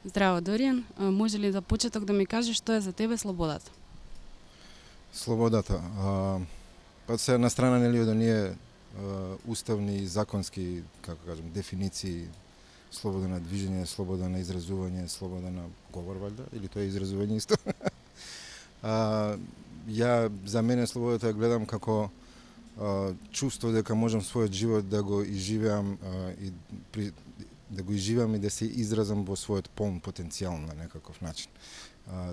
Здраво, Доријан. Може ли за почеток да ми кажеш што е за тебе слободата? Слободата. Па се на страна нели од оние уставни и законски, како кажам, дефиниции, слобода на движење, слобода на изразување, слобода на говор валјда, или тоа е изразување исто. Ја за мене слободата ја гледам како чувство дека можам својот живот да го изживеам да го изживам и да се изразам во својот полн потенцијал на некаков начин.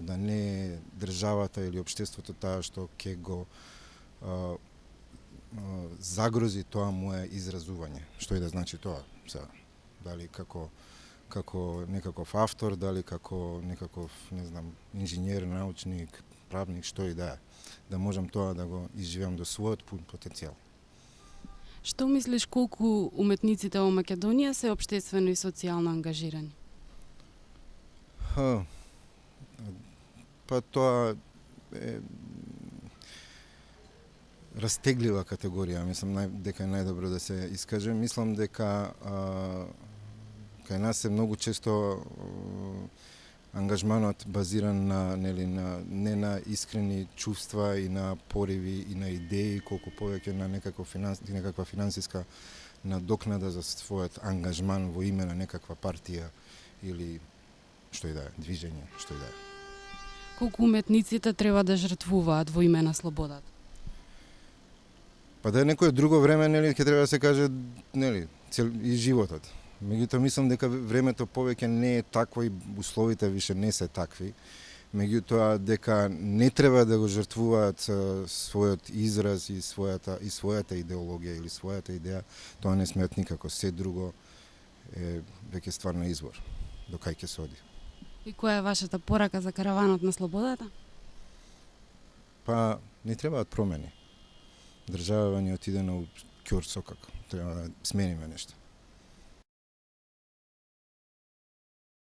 Да не е државата или општеството таа што ќе го загрози тоа мое изразување. Што и да значи тоа. Дали како некаков автор, дали како некаков, не знам, инженер, научник, правник, што и да е. Да можам тоа да го изживам до својот пун потенцијал. Што мислиш колку уметниците во Македонија се општествено и социјално ангажирани? Па тоа е растеглива категорија, мислам дека е најдобро да се искаже. Мислам дека кај нас е многу често ангажманот базиран на не на искрени чувства и на пориви и на идеи, колку повеќе на некаква финансиска надокнада за својот ангажман во име на некаква партија или што и да е, движење, што и да е. Колку уметниците треба да жртвуваат во име на слободата? Па да е некое друго време, нели, ќе треба да се каже, нели, и животот. Меѓутоа мислам дека времето повеќе не е такво и условите више не се такви. Меѓутоа дека не треба да го жртвуваат својот израз и својата идеологија или својата идеја, тоа не смеат никако. Се друго е веќе ствар на избор, до кај ќе се оди. И која е вашата порака за караванот на слободата? Па не требаат промени. Држава ни отиде на ќор сокак. Треба да смениме нешто.